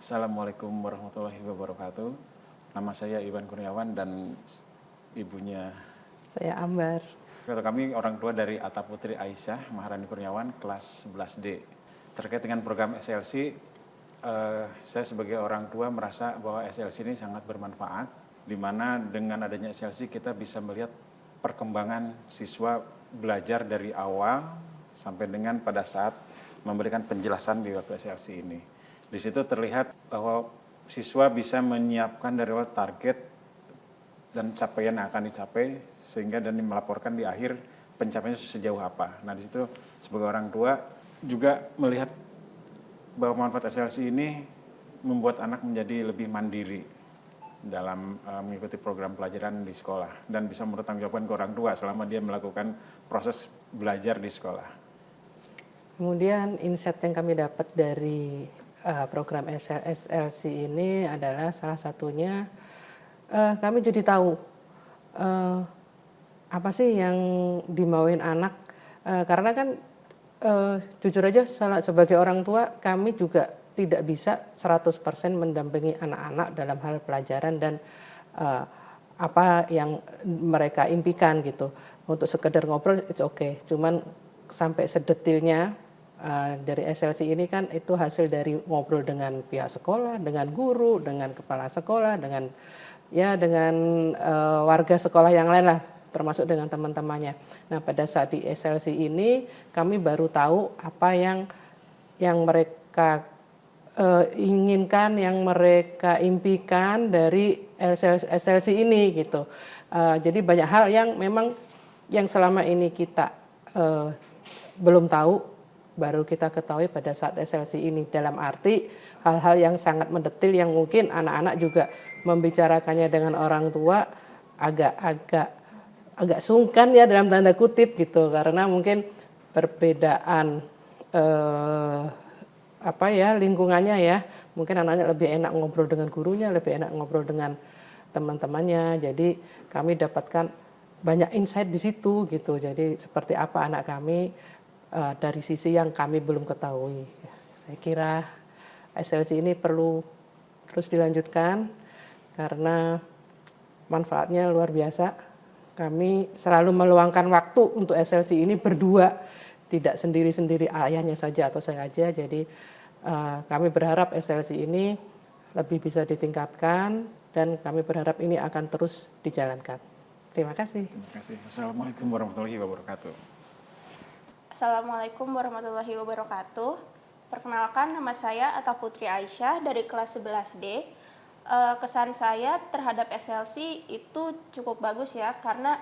Assalamualaikum warahmatullahi wabarakatuh. Nama saya Iwan Kurniawan dan ibunya. Saya Ambar. Kami orang tua dari Atta Putri Aisyah Maharani Kurniawan kelas 11D. Terkait dengan program SLC, saya sebagai orang tua merasa bahwa SLC ini sangat bermanfaat, di mana dengan adanya SLC kita bisa melihat perkembangan siswa belajar dari awal sampai dengan pada saat memberikan penjelasan di waktu SLC ini. Di situ terlihat bahwa siswa bisa menyiapkan dari awal target dan capaian yang akan dicapai sehingga dan melaporkan di akhir pencapaiannya sejauh apa. Nah, di situ sebagai orang tua juga melihat bahwa manfaat SLC ini membuat anak menjadi lebih mandiri dalam mengikuti program pelajaran di sekolah dan bisa bertanggung jawabkan ke orang tua selama dia melakukan proses belajar di sekolah. Kemudian insight yang kami dapat dari program SLC ini adalah salah satunya kami jadi tahu apa sih yang dimauin anak, karena kan jujur aja sebagai orang tua kami juga tidak bisa 100% mendampingi anak-anak dalam hal pelajaran dan apa yang mereka impikan gitu. Untuk sekedar ngobrol it's okay, cuman sampai sedetilnya dari SLC ini kan itu hasil dari ngobrol dengan pihak sekolah, dengan guru, dengan kepala sekolah, dengan warga sekolah yang lain lah, termasuk dengan teman-temannya. Nah, pada saat di SLC ini kami baru tahu apa yang mereka inginkan, yang mereka impikan dari SLC ini gitu. Jadi banyak hal yang memang yang selama ini kita belum tahu, baru kita ketahui pada saat SLC ini, dalam arti hal-hal yang sangat mendetil yang mungkin anak-anak juga membicarakannya dengan orang tua agak sungkan ya dalam tanda kutip gitu, karena mungkin perbedaan lingkungannya ya, mungkin anaknya lebih enak ngobrol dengan gurunya, lebih enak ngobrol dengan teman-temannya. Jadi kami dapatkan banyak insight di situ gitu. Jadi seperti apa anak kami dari sisi yang kami belum ketahui. Saya kira SLC ini perlu terus dilanjutkan karena manfaatnya luar biasa. Kami selalu meluangkan waktu untuk SLC ini berdua, tidak sendiri-sendiri ayahnya saja atau saya aja. Jadi kami berharap SLC ini lebih bisa ditingkatkan dan kami berharap ini akan terus dijalankan. Terima kasih. Terima kasih. Assalamualaikum warahmatullahi wabarakatuh. Assalamualaikum warahmatullahi wabarakatuh. Perkenalkan, nama saya Atta Putri Aisyah dari kelas 11D. Kesan saya terhadap SLC itu cukup bagus ya, karena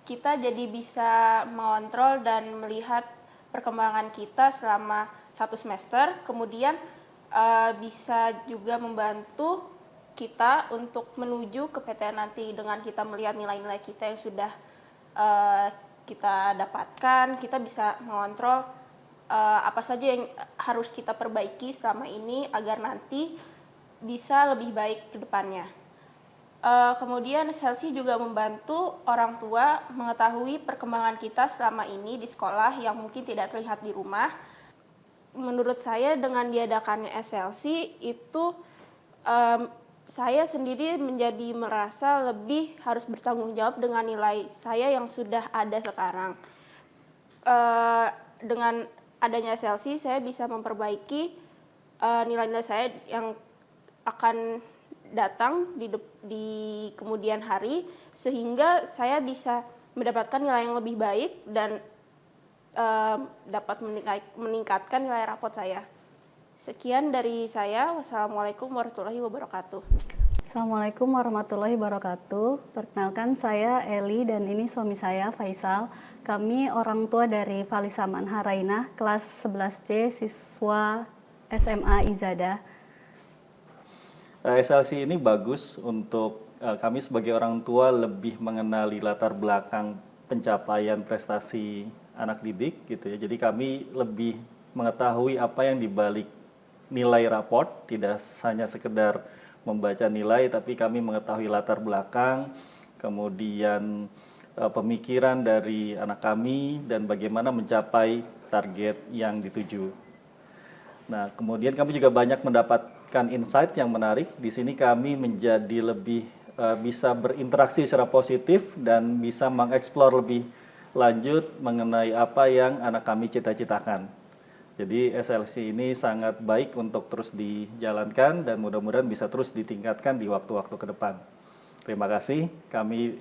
kita jadi bisa mengontrol dan melihat perkembangan kita selama 1 semester. Kemudian bisa juga membantu kita untuk menuju ke PTN nanti dengan kita melihat nilai-nilai kita yang sudah kita dapatkan. Kita bisa mengontrol apa saja yang harus kita perbaiki selama ini agar nanti bisa lebih baik ke depannya. Kemudian SLC juga membantu orang tua mengetahui perkembangan kita selama ini di sekolah yang mungkin tidak terlihat di rumah. Menurut saya dengan diadakannya SLC itu saya sendiri menjadi merasa lebih harus bertanggung jawab dengan nilai saya yang sudah ada sekarang. Dengan adanya SLC, saya bisa memperbaiki nilai-nilai saya yang akan datang di kemudian hari, sehingga saya bisa mendapatkan nilai yang lebih baik dan dapat meningkatkan nilai rapot saya. Sekian dari saya. Wassalamualaikum warahmatullahi wabarakatuh. Assalamualaikum warahmatullahi wabarakatuh. Perkenalkan, saya Eli dan ini suami saya Faisal. Kami orang tua dari Falisa Manharainah, kelas 11C, siswa SMA Izada. SLC ini bagus untuk kami sebagai orang tua lebih mengenali latar belakang pencapaian prestasi anak didik gitu ya. Jadi kami lebih mengetahui apa yang dibalik nilai raport, tidak hanya sekedar membaca nilai, tapi kami mengetahui latar belakang, kemudian pemikiran dari anak kami dan bagaimana mencapai target yang dituju. Nah, kemudian kami juga banyak mendapat mendapatkan insight yang menarik. Di sini kami menjadi lebih bisa berinteraksi secara positif dan bisa mengeksplor lebih lanjut mengenai apa yang anak kami cita-citakan. Jadi SLC ini sangat baik untuk terus dijalankan dan mudah-mudahan bisa terus ditingkatkan di waktu-waktu ke depan. Terima kasih. Kami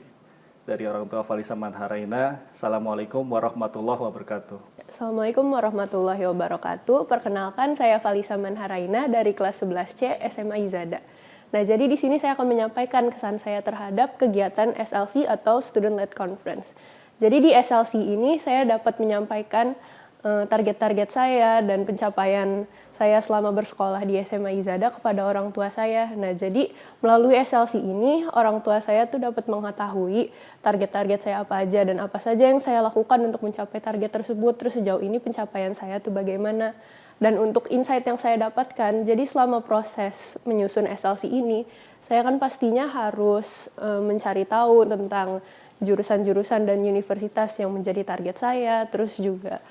dari orang tua Falisa Manharaina. Assalamualaikum warahmatullahi wabarakatuh. Assalamualaikum warahmatullahi wabarakatuh. Perkenalkan, saya Falisa Manharaina dari kelas 11C SMA Izada. Nah, jadi di sini saya akan menyampaikan kesan saya terhadap kegiatan SLC atau Student Led Conference. Jadi di SLC ini saya dapat menyampaikan target-target saya dan pencapaian saya selama bersekolah di SMA Izada kepada orang tua saya. Nah, jadi melalui SLC ini orang tua saya tuh dapat mengetahui target-target saya apa aja dan apa saja yang saya lakukan untuk mencapai target tersebut. Terus sejauh ini pencapaian saya tuh bagaimana. Dan untuk insight yang saya dapatkan, jadi selama proses menyusun SLC ini, saya kan pastinya harus mencari tahu tentang jurusan-jurusan dan universitas yang menjadi target saya, terus juga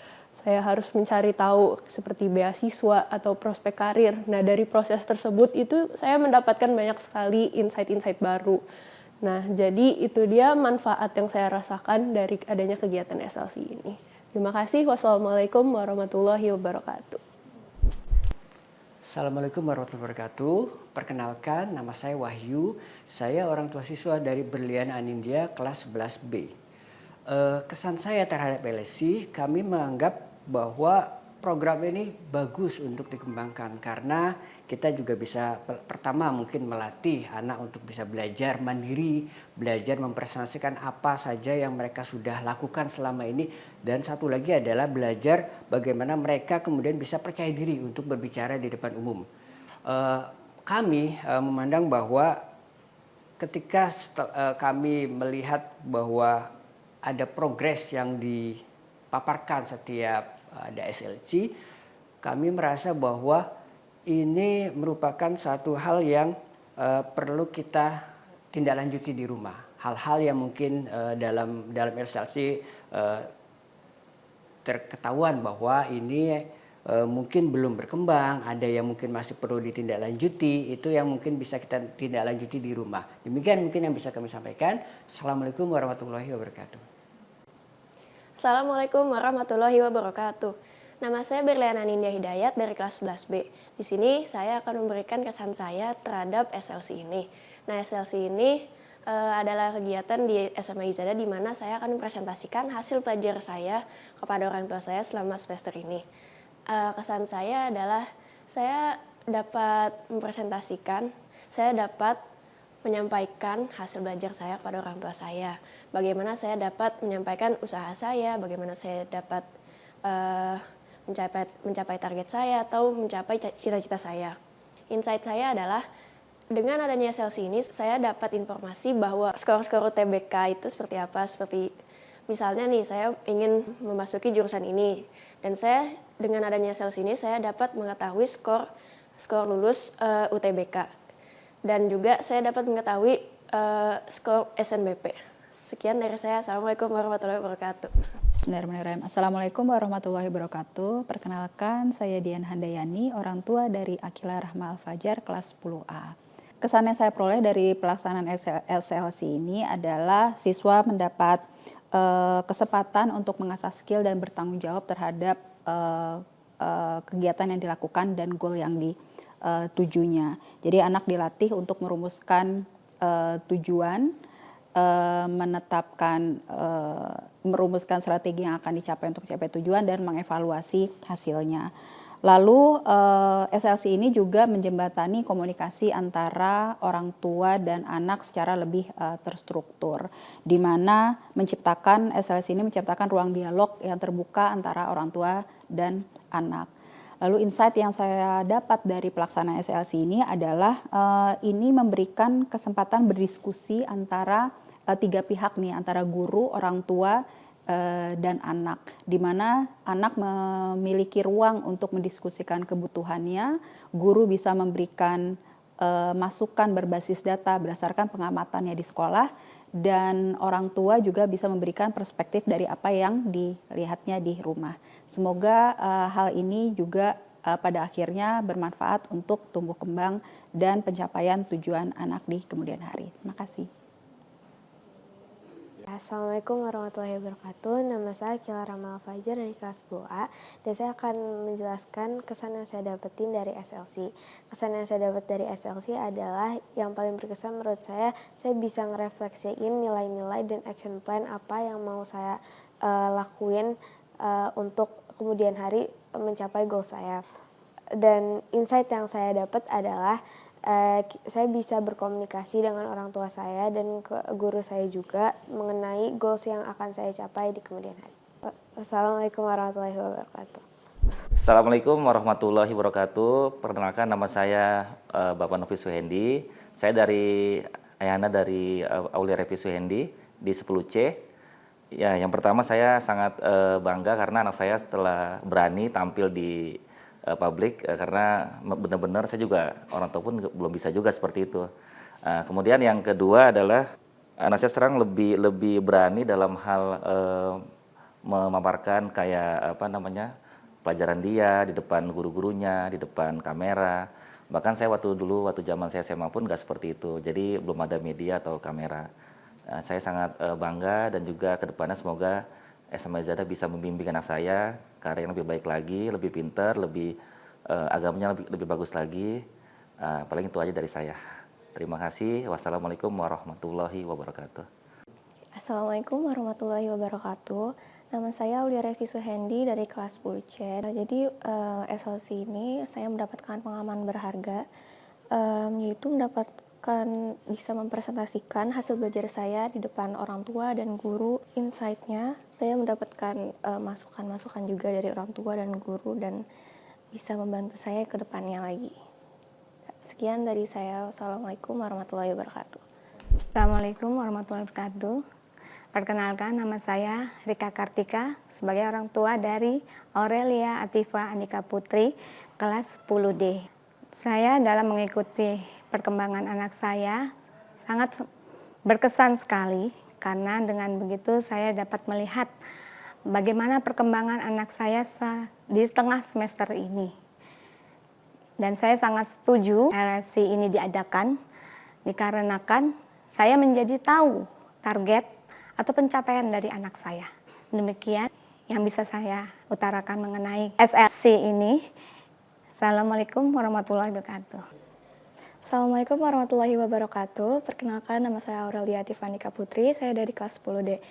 saya harus mencari tahu seperti beasiswa atau prospek karir. Nah, dari proses tersebut itu saya mendapatkan banyak sekali insight-insight baru. Nah, jadi itu dia manfaat yang saya rasakan dari adanya kegiatan SLC ini. Terima kasih. Wassalamualaikum warahmatullahi wabarakatuh. Assalamualaikum warahmatullahi wabarakatuh. Perkenalkan, nama saya Wahyu. Saya orang tua siswa dari Berlian Anindya kelas 11B. Kesan saya terhadap LSC, kami menganggap bahwa program ini bagus untuk dikembangkan karena kita juga bisa pertama mungkin melatih anak untuk bisa belajar mandiri, belajar mempresentasikan apa saja yang mereka sudah lakukan selama ini, dan satu lagi adalah belajar bagaimana mereka kemudian bisa percaya diri untuk berbicara di depan umum. Kami memandang bahwa ketika kami melihat bahwa ada progres yang dipaparkan setiap ada SLC, kami merasa bahwa ini merupakan satu hal yang perlu kita tindak lanjuti di rumah. Hal-hal yang mungkin dalam SLC terketahuan bahwa ini mungkin belum berkembang, ada yang mungkin masih perlu ditindaklanjuti, itu yang mungkin bisa kita tindaklanjuti di rumah. Demikian mungkin yang bisa kami sampaikan. Assalamualaikum warahmatullahi wabarakatuh. Assalamualaikum warahmatullahi wabarakatuh. Nama saya Berlian Anindya Hidayat dari kelas 11B. Di sini saya akan memberikan kesan saya terhadap SLC ini. Nah, SLC ini adalah kegiatan di SMA Izada di mana saya akan mempresentasikan hasil pelajar saya kepada orang tua saya selama semester ini. Kesan saya adalah saya dapat mempresentasikan, saya dapat menyampaikan hasil belajar saya kepada orang tua saya. Bagaimana saya dapat menyampaikan usaha saya, bagaimana saya dapat mencapai target saya atau mencapai cita-cita saya. Insight saya adalah dengan adanya SLC ini saya dapat informasi bahwa skor-skor UTBK itu seperti apa, seperti misalnya nih saya ingin memasuki jurusan ini dan saya dengan adanya SLC ini saya dapat mengetahui skor lulus UTBK. Dan juga saya dapat mengetahui skor SNBP. Sekian dari saya. Assalamualaikum warahmatullahi wabarakatuh. Bismillahirrahmanirrahim. Assalamualaikum warahmatullahi wabarakatuh. Perkenalkan, saya Dian Handayani, orang tua dari Akila Rahma Al-Fajar kelas 10A. Kesan yang saya peroleh dari pelaksanaan SLC ini adalah siswa mendapat kesempatan untuk mengasah skill dan bertanggung jawab terhadap kegiatan yang dilakukan dan goal yang tujunya. Jadi anak dilatih untuk merumuskan tujuan, merumuskan strategi yang akan dicapai untuk mencapai tujuan dan mengevaluasi hasilnya. Lalu SLC ini juga menjembatani komunikasi antara orang tua dan anak secara lebih terstruktur, di mana SLC ini menciptakan ruang dialog yang terbuka antara orang tua dan anak. Lalu insight yang saya dapat dari pelaksanaan SLC ini adalah ini memberikan kesempatan berdiskusi antara tiga pihak nih, antara guru, orang tua, dan anak, di mana anak memiliki ruang untuk mendiskusikan kebutuhannya, guru bisa memberikan masukan berbasis data berdasarkan pengamatannya di sekolah, dan orang tua juga bisa memberikan perspektif dari apa yang dilihatnya di rumah. Semoga hal ini juga pada akhirnya bermanfaat untuk tumbuh kembang dan pencapaian tujuan anak di kemudian hari. Terima kasih. Assalamualaikum warahmatullahi wabarakatuh. Nama saya Kila Ramal Fajar dari kelas 10A dan saya akan menjelaskan kesan yang saya dapetin dari SLC. Kesan yang saya dapat dari SLC adalah yang paling berkesan menurut saya bisa ngerefleksiin nilai-nilai dan action plan apa yang mau saya lakuin untuk kemudian hari mencapai goal saya. Dan insight yang saya dapat adalah saya bisa berkomunikasi dengan orang tua saya dan guru saya juga mengenai goals yang akan saya capai di kemudian hari. Wassalamualaikum warahmatullahi wabarakatuh. Assalamualaikum warahmatullahi wabarakatuh. Perkenalkan, nama saya Bapak Novi Suhendi. Saya dari Ayahanda dari Aulia Revi Suhendi di 10C. Ya, yang pertama saya sangat bangga karena anak saya setelah berani tampil di publik, karena benar-benar saya juga orang tua pun belum bisa juga seperti itu. Kemudian yang kedua adalah anak saya sekarang lebih berani dalam hal memaparkan kayak pelajaran dia di depan guru-gurunya, di depan kamera. Bahkan saya waktu zaman saya SMA pun nggak seperti itu, jadi belum ada media atau kamera. Saya sangat bangga dan juga kedepannya semoga SMA Izada bisa membimbing anak saya ke arah yang lebih baik lagi, lebih pintar, agamanya lebih bagus lagi. Paling itu aja dari saya. Terima kasih. Wassalamualaikum warahmatullahi wabarakatuh. Assalamualaikum warahmatullahi wabarakatuh. Nama saya Aulia Revi Suhendi dari kelas 10C. Jadi SLC ini saya mendapatkan pengalaman berharga, yaitu bisa mempresentasikan hasil belajar saya di depan orang tua dan guru. Insight-nya, saya mendapatkan masukan-masukan juga dari orang tua dan guru dan bisa membantu saya ke depannya lagi. Sekian dari saya. Wassalamualaikum warahmatullahi wabarakatuh. Assalamualaikum warahmatullahi wabarakatuh. Perkenalkan, nama saya Rika Kartika sebagai orang tua dari Aurelia Atifa Andika Putri, kelas 10D. Saya dalam mengikuti perkembangan anak saya sangat berkesan sekali karena dengan begitu saya dapat melihat bagaimana perkembangan anak saya di setengah semester ini. Dan saya sangat setuju LSC ini diadakan dikarenakan saya menjadi tahu target atau pencapaian dari anak saya. Demikian yang bisa saya utarakan mengenai SLC ini. Assalamualaikum warahmatullahi wabarakatuh. Assalamualaikum warahmatullahi wabarakatuh. Perkenalkan, nama saya Aurelia Tifanika Putri, saya dari kelas 10D.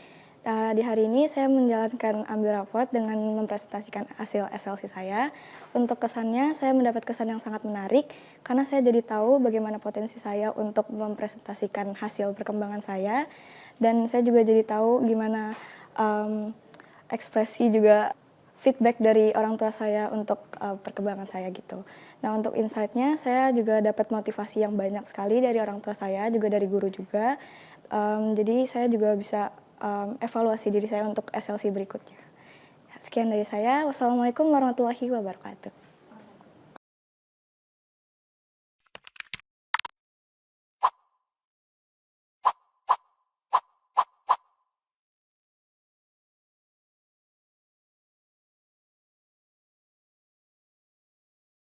Di hari ini saya menjalankan ambil raport dengan mempresentasikan hasil SLC saya. Untuk kesannya, saya mendapat kesan yang sangat menarik karena saya jadi tahu bagaimana potensi saya untuk mempresentasikan hasil perkembangan saya. Dan saya juga jadi tahu gimana ekspresi juga feedback dari orang tua saya untuk perkembangan saya gitu. Nah, untuk insight-nya saya juga dapat motivasi yang banyak sekali dari orang tua saya, juga dari guru juga. Jadi saya juga bisa evaluasi diri saya untuk SLC berikutnya. Sekian dari saya. Wassalamualaikum warahmatullahi wabarakatuh.